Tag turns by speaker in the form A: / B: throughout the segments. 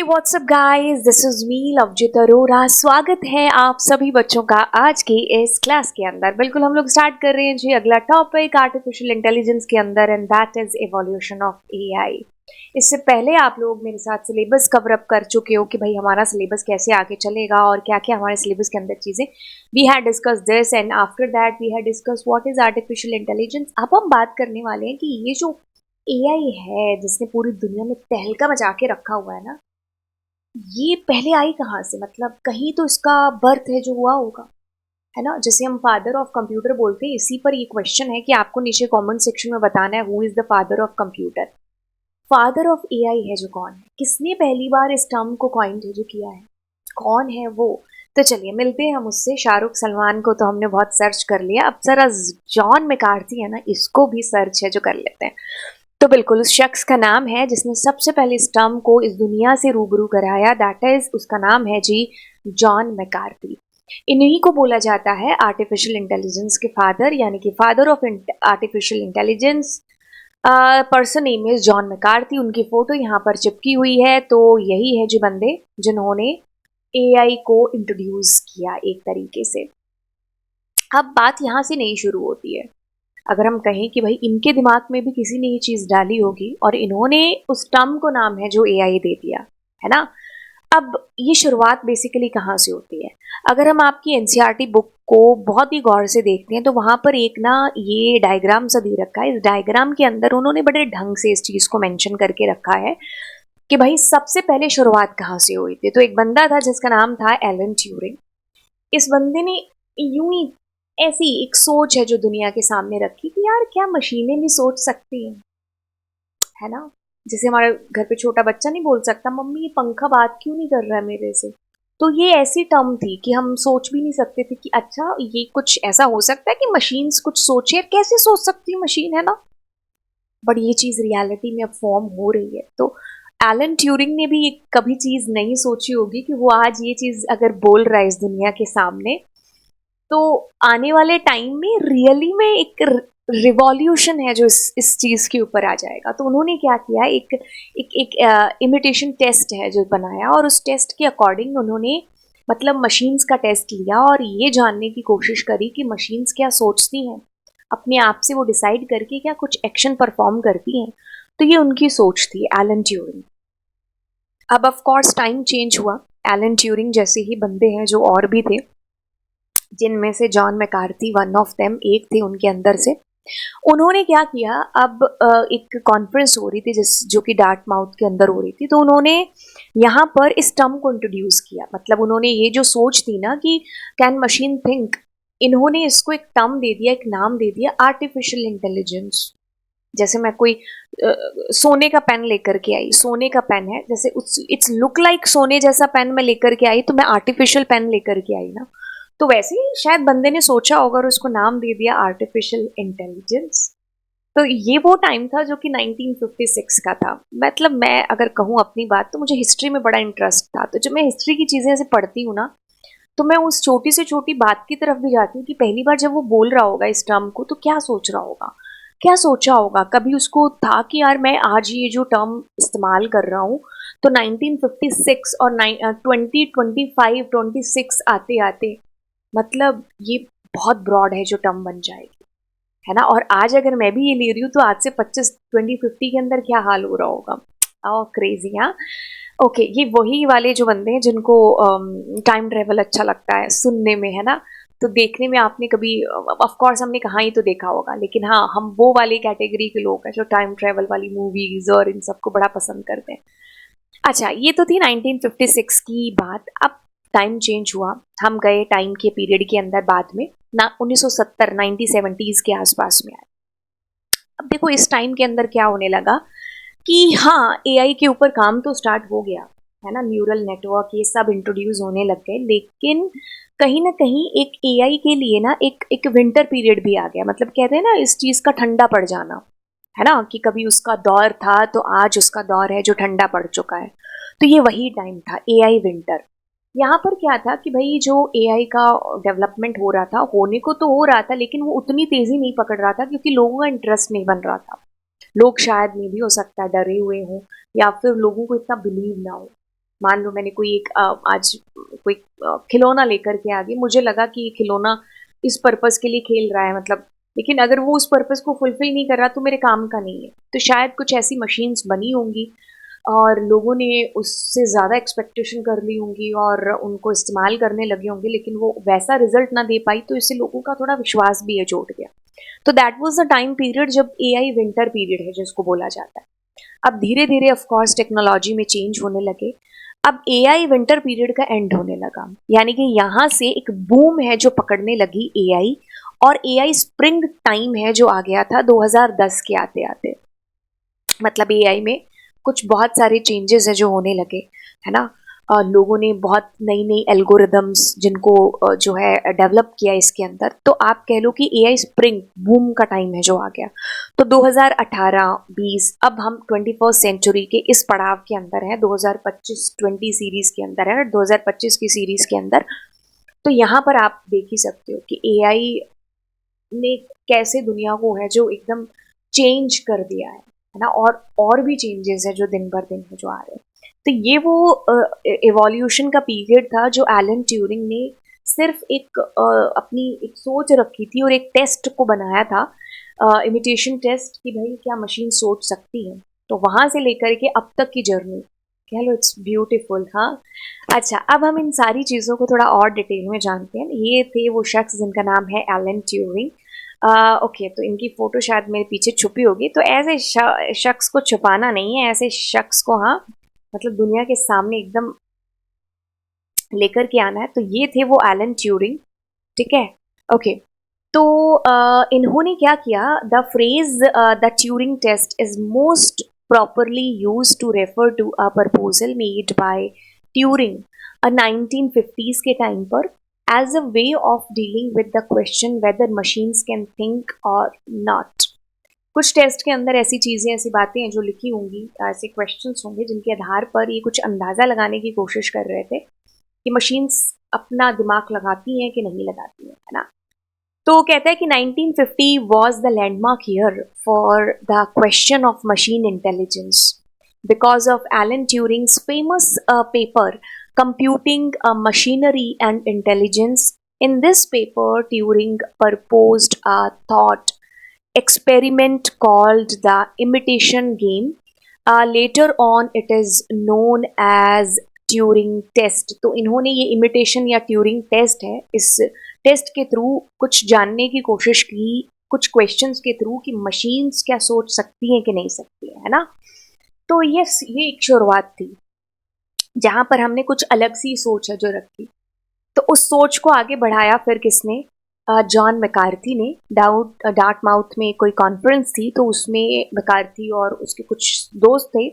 A: WhatsApp guys, this is me Lovejit Arora. स्वागत है आप सभी बच्चों का आज की इस क्लास के अंदर। बिल्कुल हम लोग स्टार्ट कर रहे हैं जी अगला टॉपिक आर्टिफिशियल इंटेलिजेंस के अंदर, and that is evolution of AI. इससे पहले आप लोग मेरे साथ सिलेबस कवर अप कर चुके हो कि भाई हमारा सिलेबस कैसे आगे चलेगा और क्या क्या हमारे सिलेबस के अंदर चीज़ें। We had discuss this and after that we had discuss what is artificial intelligence. अब हम बात करने वाले हैं कि ये जो एआई है जिसने पूरी दुनिया में तहलका मचा के रखा हुआ है ना, ये पहले आई कहाँ से? मतलब कहीं तो इसका बर्थ है जो हुआ होगा, है ना। जैसे हम फादर ऑफ कंप्यूटर बोलते हैं, इसी पर ये क्वेश्चन है कि आपको नीचे कमेंट सेक्शन में बताना है who is the father of computer. Father of AI है जो कौन है, किसने पहली बार इस टर्म को कॉइन जो किया है, कौन है वो? तो चलिए मिलते हैं हम उससे। शाहरुख सलमान को तो हमने बहुत सर्च कर लिया, अब जरा जॉन मैकार्थी है ना, इसको भी सर्च है जो कर लेते हैं। तो बिल्कुल उस शख्स का नाम है जिसने सबसे पहले इस टर्म को इस दुनिया से रूबरू कराया, दैट इज उसका नाम है जी जॉन मैकार्थी। इन्हीं को बोला जाता है आर्टिफिशियल इंटेलिजेंस के फादर, यानी कि father of artificial intelligence. Person name is John McCarthy. उनकी फोटो यहाँ पर चिपकी हुई है। तो यही है जो बंदे जिन्होंने एआई को इंट्रोड्यूस किया एक तरीके से। अब बात यहाँ से नहीं शुरू होती है। अगर हम कहें कि भाई इनके दिमाग में भी किसी ने ये चीज़ डाली होगी और इन्होंने उस टर्म को नाम है जो एआई दे दिया, है ना। अब ये शुरुआत बेसिकली कहाँ से होती है? अगर हम आपकी एनसीईआरटी बुक को बहुत ही गौर से देखते हैं तो वहाँ पर एक ना ये डायग्राम सा दे रखा है। इस डायग्राम के अंदर उन्होंने बड़े ढंग से इस चीज़ को मेंशन करके रखा है कि भाई सबसे पहले शुरुआत कहाँ से हुई थी। तो एक बंदा था जिसका नाम था एलन ट्यूरिंग। इस बंदे ने यूं ही ऐसी एक सोच है जो दुनिया के सामने रखी कि यार क्या मशीनें भी सोच सकती हैं, है ना। जैसे हमारे घर पे छोटा बच्चा नहीं बोल सकता मम्मी ये पंखा बात क्यों नहीं कर रहा है मेरे से। तो ये ऐसी टर्म थी कि हम सोच भी नहीं सकते थे कि अच्छा ये कुछ ऐसा हो सकता है कि मशीन्स कुछ सोचे। कैसे सोच सकती है मशीन, है ना। बट ये चीज़ रियलिटी में अब फॉर्म हो रही है। तो एलन ट्यूरिंग ने भी कभी चीज़ नहीं सोची होगी कि वो आज ये चीज़ अगर बोल रहा है इस दुनिया के सामने, तो आने वाले टाइम में रियली में एक रिवॉल्यूशन है जो इस चीज़ के ऊपर आ जाएगा। तो उन्होंने क्या किया, एक एक एक इमिटेशन टेस्ट है जो बनाया, और उस टेस्ट के अकॉर्डिंग उन्होंने मतलब मशीन्स का टेस्ट लिया और ये जानने की कोशिश करी कि मशीन्स क्या सोचती हैं, अपने आप से वो डिसाइड करके क्या कुछ एक्शन परफॉर्म करती हैं। तो ये उनकी सोच थी, एलन ट्यूरिंग। अब ऑफ कोर्स टाइम चेंज हुआ। एलन ट्यूरिंग जैसे ही बंदे हैं जो और भी थे, जिनमें से John McCarthy one of them, एक थे उनके अंदर से। उन्होंने क्या किया, अब एक कॉन्फ्रेंस हो रही थी जो कि डार्टमाउथ के अंदर हो रही थी। तो उन्होंने यहाँ पर इस टर्म को इंट्रोड्यूस किया। मतलब उन्होंने ये जो सोच थी ना कि कैन मशीन थिंक, इन्होंने इसको एक टर्म दे दिया, एक नाम दे दिया, आर्टिफिशियल इंटेलिजेंस। जैसे मैं कोई सोने का पेन लेकर के आई, सोने का पेन है, जैसे इट्स लुक लाइक सोने जैसा पेन मैं लेकर के आई तो मैं आर्टिफिशियल पेन लेकर के आई ना। तो वैसे ही शायद बंदे ने सोचा होगा और उसको नाम दे दिया आर्टिफिशियल इंटेलिजेंस। तो ये वो टाइम था जो कि 1956 का था। मतलब मैं अगर कहूँ अपनी बात, तो मुझे हिस्ट्री में बड़ा इंटरेस्ट था। तो जब मैं हिस्ट्री की चीज़ें ऐसे पढ़ती हूँ ना, तो मैं उस छोटी से छोटी बात की तरफ भी जाती हूँ कि पहली बार जब वो बोल रहा होगा इस टर्म को तो क्या सोच रहा होगा, क्या सोचा होगा। कभी उसको था कि यार मैं आज ये जो टर्म इस्तेमाल कर रहा हूँ, तो 1956 और 2025 26 आते आते, मतलब ये बहुत ब्रॉड है जो टर्म बन जाएगी, है ना। और आज अगर मैं भी ये ले रही हूँ तो आज से 2050 के अंदर क्या हाल हो रहा होगा। ओ क्रेजी, हाँ। ओके, ये वही वाले जो बंदे हैं जिनको टाइम ट्रेवल अच्छा लगता है सुनने में, है ना। तो देखने में आपने कभी, ऑफ कोर्स हमने कहाँ ही तो देखा होगा, लेकिन हाँ हम वो वाली कैटेगरी के लोग हैं जो टाइम ट्रेवल वाली मूवीज और इन सबको बड़ा पसंद करते हैं। अच्छा, ये तो थी 1956 की बात। अब टाइम चेंज हुआ, हम गए टाइम के पीरियड के अंदर बाद में ना 1970 1970s के आसपास में आए। अब देखो इस टाइम के अंदर क्या होने लगा कि हाँ एआई के ऊपर काम तो स्टार्ट हो गया, है ना। न्यूरल नेटवर्क ये सब इंट्रोड्यूस होने लग गए, लेकिन कहीं ना कहीं एक एआई के लिए ना एक एक विंटर पीरियड भी आ गया। मतलब कहते हैं ना इस चीज़ का ठंडा पड़ जाना, है ना, कि कभी उसका दौर था तो आज उसका दौर है जो ठंडा पड़ चुका है। तो ये वही टाइम था, एआई विंटर। यहाँ पर क्या था कि भाई जो एआई का डेवलपमेंट हो रहा था, होने को तो हो रहा था, लेकिन वो उतनी तेजी नहीं पकड़ रहा था क्योंकि लोगों का इंटरेस्ट नहीं बन रहा था। लोग शायद में भी हो सकता है डरे हुए हों, या फिर लोगों को इतना बिलीव ना हो। मान लो मैंने कोई एक आज कोई खिलौना लेकर के आ गई, मुझे लगा कि ये खिलौना इस पर्पस के लिए खेल रहा है, मतलब लेकिन अगर वो उस पर्पस को फुलफिल नहीं कर रहा तो मेरे काम का नहीं है। तो शायद कुछ ऐसी मशीन्स बनी होंगी और लोगों ने उससे ज़्यादा एक्सपेक्टेशन कर ली होंगी और उनको इस्तेमाल करने लगे होंगे, लेकिन वो वैसा रिजल्ट ना दे पाई, तो इससे लोगों का थोड़ा विश्वास भी है जुट गया। तो that was the time period जब एआई विंटर पीरियड है जिसको बोला जाता है। अब धीरे धीरे ऑफ कोर्स टेक्नोलॉजी में चेंज होने लगे। अब एआई विंटर पीरियड का एंड होने लगा, यानी कि यहाँ से एक बूम है जो पकड़ने लगी एआई, और एआई स्प्रिंग टाइम है जो आ गया था 2010 के आते आते। मतलब एआई में कुछ बहुत सारे चेंजेस है जो होने लगे, है ना। लोगों ने बहुत नई नई एल्गोरिदम्स जिनको जो है डेवलप किया इसके अंदर। तो आप कह लो कि एआई स्प्रिंग बूम का टाइम है जो आ गया। तो 2018-20, अब हम 21st सेंचुरी के इस पड़ाव के अंदर है, 2025-20 सीरीज के अंदर है, 2025 की सीरीज के अंदर। तो यहाँ पर आप देख ही सकते हो कि एआई ने कैसे दुनिया को है जो एकदम चेंज कर दिया है ना। और भी चेंजेस है जो दिन भर दिन में जो आ रहे हैं। तो ये वो एवोल्यूशन का पीरियड था जो एलन ट्यूरिंग ने सिर्फ एक अपनी एक सोच रखी थी और एक टेस्ट को बनाया था, इमिटेशन टेस्ट, कि भाई क्या मशीन सोच सकती है। तो वहां से लेकर के अब तक की जर्नी कह लो, इट्स ब्यूटीफुल। हाँ, अच्छा, अब हम इन सारी चीज़ों को थोड़ा और डिटेल में जानते हैं। ये थे वो शख्स जिनका नाम है एलन ट्यूरिंग। ओके, तो इनकी फ़ोटो शायद मेरे पीछे छुपी होगी। तो ऐसे शख्स को छुपाना नहीं है, ऐसे शख्स को, हाँ, मतलब दुनिया के सामने एकदम लेकर के आना है। तो ये थे वो एलन ट्यूरिंग, ठीक है। ओके, तो इन्होंने क्या किया, the phrase the Turing test is most properly used to refer to a proposal made by Turing a 1950s के टाइम पर as a way of dealing with the question whether machines can think or not। कुछ test के अंदर ऐसी चीज़ें, ऐसी बातें हैं जो लिखी होंगी, ऐसे क्वेश्चंस होंगे जिनके आधार पर ये कुछ अंदाज़ा लगाने की कोशिश कर रहे थे कि मशीन्स अपना दिमाग लगाती हैं कि नहीं लगाती हैं, है ना। तो कहता है कि 1950 was the landmark year for the question of machine intelligence because of Alan Turing's famous paper Computing Machinery and Intelligence. In this paper, Turing proposed a thought experiment called the imitation game. Later on, it is known as Turing test. तो इन्होंने ये imitation या Turing test है, इस test के through कुछ जानने की कोशिश की, कुछ क्वेश्चंस के थ्रू, कि मशीन्स क्या सोच सकती हैं कि नहीं सकती है ना। तो ये एक शुरुआत थी जहां पर हमने कुछ अलग सी सोच है जो रखी। तो उस सोच को आगे बढ़ाया फिर किसने, जॉन मैकार्थी ने। डार्टमाउथ में कोई कॉन्फ्रेंस थी, तो उसमें मैकार्थी और उसके कुछ दोस्त थे,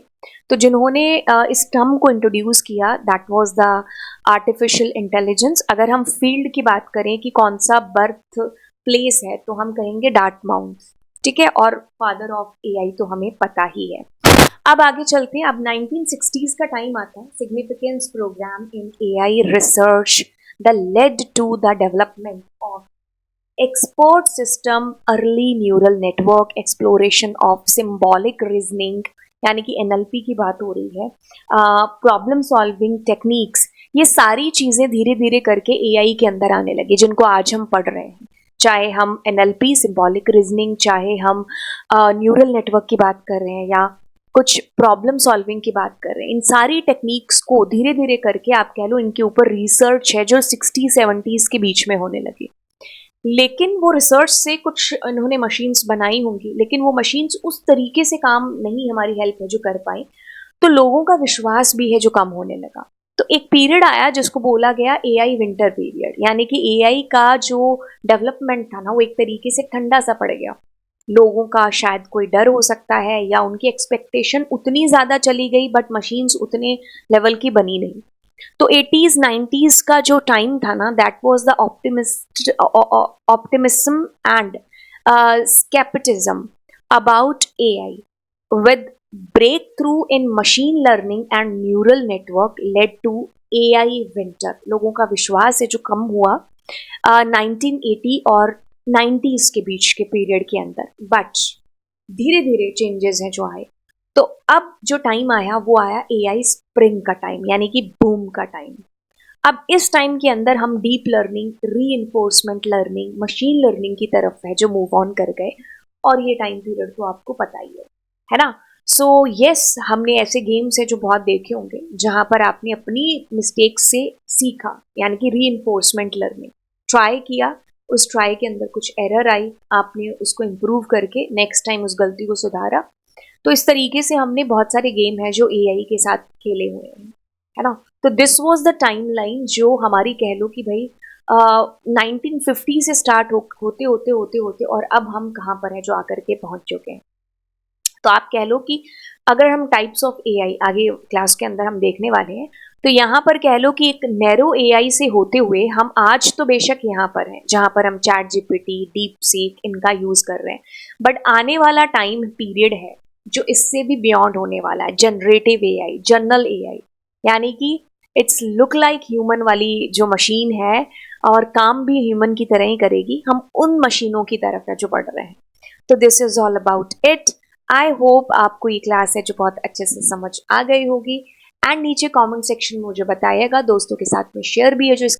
A: तो जिन्होंने इस टर्म को इंट्रोड्यूस किया, that was the artificial intelligence. अगर हम फील्ड की बात करें कि कौन सा बर्थ प्लेस है, तो हम कहेंगे डार्टमाउथ, ठीक है। और फादर ऑफ एआई तो हमें पता ही है। अब आगे चलते हैं। अब 1960s का टाइम आता है। Significance programme in AI research the led to the development of expert system, early neural network, exploration of symbolic reasoning, यानी कि NLP की बात हो रही है, प्रॉब्लम सॉल्विंग टेक्निक्स। ये सारी चीज़ें धीरे धीरे करके AI के अंदर आने लगी जिनको आज हम पढ़ रहे हैं। चाहे हम NLP, सिम्बॉलिक रीजनिंग, चाहे हम न्यूरल नेटवर्क की बात कर रहे हैं, या कुछ प्रॉब्लम सॉल्विंग की बात कर रहे हैं, इन सारी टेक्निक्स को धीरे धीरे करके आप कह लो इनके ऊपर रिसर्च है जो 60-70s के बीच में होने लगी। लेकिन वो रिसर्च से कुछ इन्होंने मशीन्स बनाई होंगी, लेकिन वो मशीन्स उस तरीके से काम नहीं हमारी हेल्प है जो कर पाए। तो लोगों का विश्वास भी है जो कम होने लगा। तो एक पीरियड आया जिसको बोला गया एआई विंटर पीरियड, यानी कि एआई का जो डेवलपमेंट था ना, वो एक तरीके से ठंडा सा पड़ गया। लोगों का शायद कोई डर हो सकता है, या उनकी एक्सपेक्टेशन उतनी ज़्यादा चली गई, बट मशीन्स उतने लेवल की बनी नहीं। तो 80s 90s का जो टाइम था ना, that was the optimism and scepticism about AI, with breakthrough in machine learning and neural network led to AI winter. लोगों का विश्वास है जो कम हुआ 1980 और 90s के बीच के पीरियड के अंदर, बट धीरे धीरे चेंजेस हैं जो आए। तो अब जो टाइम आया वो आया एआई स्प्रिंग का टाइम, यानी कि बूम का टाइम। अब इस टाइम के अंदर हम deep learning, reinforcement learning, machine learning की तरफ है जो मूव ऑन कर गए, और ये टाइम पीरियड तो आपको पता ही है ना। सो यस, हमने ऐसे गेम्स है जो बहुत देखे होंगे जहां पर आपने अपनी मिस्टेक से सीखा, यानी कि रीइंफोर्समेंट लर्निंग, ट्राई किया, उस ट्राई के अंदर कुछ एरर आई, आपने उसको इम्प्रूव करके नेक्स्ट टाइम उस गलती को सुधारा। तो इस तरीके से हमने बहुत सारे गेम है जो एआई के साथ खेले हुए हैं, है ना। तो this was the time line जो हमारी कह लो कि भाई 1950 से स्टार्ट होते होते होते होते और अब हम कहाँ पर हैं जो आकर के पहुंच चुके हैं। तो आप कह लो कि अगर हम टाइप्स ऑफ एआई आगे क्लास के अंदर हम देखने वाले हैं, तो यहाँ पर कह लो कि एक नैरो एआई से होते हुए हम आज तो बेशक यहाँ पर हैं जहाँ पर हम चैट जीपीटी, डीप सीक इनका यूज कर रहे हैं, बट आने वाला टाइम पीरियड है जो इससे भी बियॉन्ड होने वाला है, जनरेटिव एआई, जनरल एआई, यानी कि इट्स लुक लाइक ह्यूमन वाली जो मशीन है और काम भी ह्यूमन की तरह ही करेगी, हम उन मशीनों की तरफ है जो बढ़ रहे हैं। तो this is all about it. I hope आपको ये क्लास है जो बहुत अच्छे से समझ आ गई होगी, एंड नीचे कमेंट सेक्शन में मुझे बताइएगा, दोस्तों के साथ में शेयर भी है जो